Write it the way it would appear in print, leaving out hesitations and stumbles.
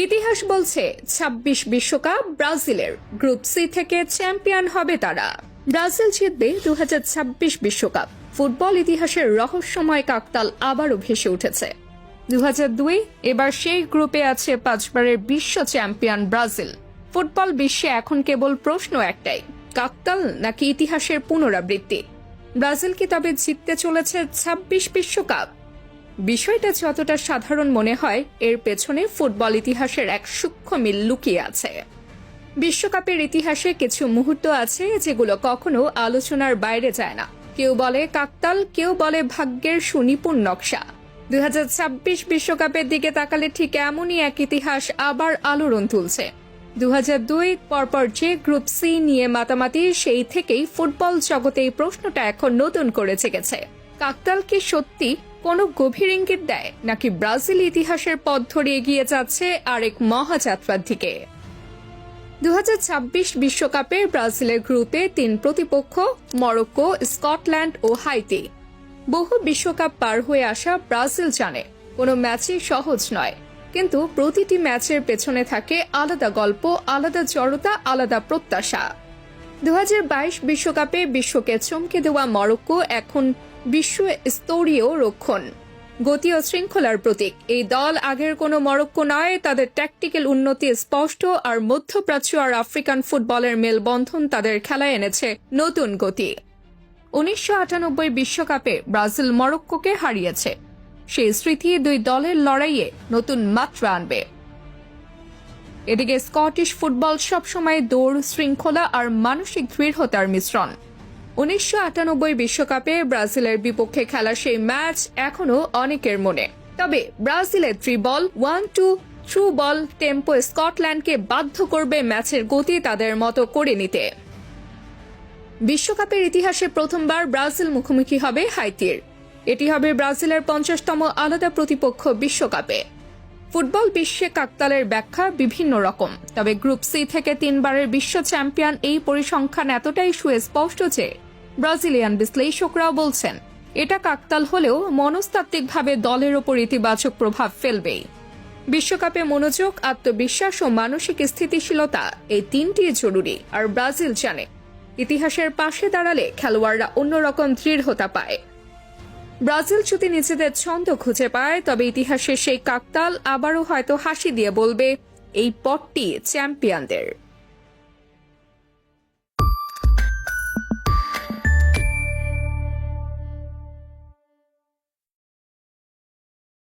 ইতিহাস বলছে ২৬ বিশ্বকাপ ব্রাজিলের। গ্রুপ সি থেকে চ্যাম্পিয়ন হবে তারা। ব্রাজিল জিতবে ২০২৬ বিশ্বকাপ। ফুটবল ইতিহাসের রহস্যময় কাকতাল আবারও ভেসে উঠেছে। ২০০২ এবার সেই গ্রুপে আছে ৫বারের বিশ্ব চ্যাম্পিয়ন ব্রাজিল। ফুটবল বিশ্বে এখন কেবল প্রশ্ন একটাই, কাকতাল নাকি ইতিহাসের পুনরাবৃত্তি? ব্রাজিল কি তবে জিততে চলেছে ২৬ বিশ্বকাপ? বিষয়টা যতটা সাধারণ মনে হয়, এর পেছনে ফুটবল ইতিহাসের এক সূক্ষ্ম মিল লুকিয়ে আছে। বিশ্বকাপের ইতিহাসে কিছু মুহূর্ত আছে যেগুলো কখনো আলোচনার বাইরে যায় না। কেউ বলে কাকতাল, কেউ বলে ভাগ্যের সুনিপুণ নকশা। ২০২৬ বিশ্বকাপের দিকে তাকালে ঠিক এমনই এক ইতিহাস আবার আলোড়ন তুলছে। ২০০২ পরপর যে গ্রুপ সি নিয়ে মাতামাতি, সেই থেকেই ফুটবল জগতে এই প্রশ্নটা এখন নতুন করে জেগেছে। কাকতাল কি সত্যি কোনো গভীর ইঙ্গিত দেয়, নাকি ব্রাজিল ইতিহাসের পথ ধরে এগিয়ে যাচ্ছে আরেক মহাযাত্রার দিকে? ২০২৬ বিশ্বকাপে ব্রাজিলের গ্রুপে ৩ প্রতিপক্ষ মরক্কো, স্কটল্যান্ড ও হাইতি। বহু বিশ্বকাপ পার হয়ে আসা ব্রাজিল জানে কোনো ম্যাচই সহজ নয়, কিন্তু প্রতিটি ম্যাচের পেছনে থাকে আলাদা গল্প, আলাদা জড়তা, আলাদা প্রত্যাশা। ২০২২ বিশ্বকাপে বিশ্বকে চমকে দেওয়া মরক্কো এখন বিশ্ব স্তরীয় রক্ষণ, গতি ও শৃঙ্খলার প্রতীক। এই দল আগের কোনো মরক্কো নয়, তাদের ট্যাকটিক্যাল উন্নতি স্পষ্ট, আর মধ্যপ্রাচ্য আর আফ্রিকান ফুটবলের মেলবন্ধন তাদের খেলায় এনেছে নতুন গতি। ১৯৯৮ বিশ্বকাপে ব্রাজিল মরক্কোকে হারিয়েছে। সেই স্মৃতি দুই দলের লড়াইয়ে নতুন মাত্রা আনবে। এদিকে স্কটিশ ফুটবল সবসময় দৌড়, শৃঙ্খলা আর মানসিক দৃঢ়তার মিশ্রণ। ১৯৯৮ বিশ্বকাপে ব্রাজিলের বিপক্ষে খেলা সেই ম্যাচ এখনো অনেকের মনে। তবে ব্রাজিলের ত্রিবল, 1-2 থ্রু বল টেম্পো স্কটল্যান্ডকে বাধ্য করবে ম্যাচের গতি তাদের মতো করে নিতে। বিশ্বকাপের ইতিহাসে প্রথমবার ব্রাজিল মুখোমুখি হবে হাইতির। এটি হবে ব্রাজিলের ৫০তম আলাদা প্রতিপক্ষ বিশ্বকাপে। ফুটবল বিশ্বে কাকতালের ব্যাখ্যা বিভিন্ন রকম, তবে গ্রুপ সি থেকে ৩বারের বিশ্ব চ্যাম্পিয়ন এই পরিসংখ্যান এতটাই সুস্পষ্ট যে ব্রাজিলিয়ান বিশ্লেষকরাও বলছেন এটা কাকতাল হলেও মনস্তাত্ত্বিকভাবে দলের ওপর ইতিবাচক প্রভাব ফেলবেই। বিশ্বকাপে মনোযোগ, আত্মবিশ্বাস ও মানসিক স্থিতিশীলতা, এই তিনটি জরুরি। আর ব্রাজিল জানে ইতিহাসের পাশে দাঁড়ালে খেলোয়াড়রা অন্যরকম দৃঢ়তা পায়। ব্রাজিল যদি নিজেদের ছন্দ খুঁজে পায়, তবে ইতিহাসের সেই কাকতাল আবারও হয়তো হাসি দিয়ে বলবে এই পথটি চ্যাম্পিয়নদের।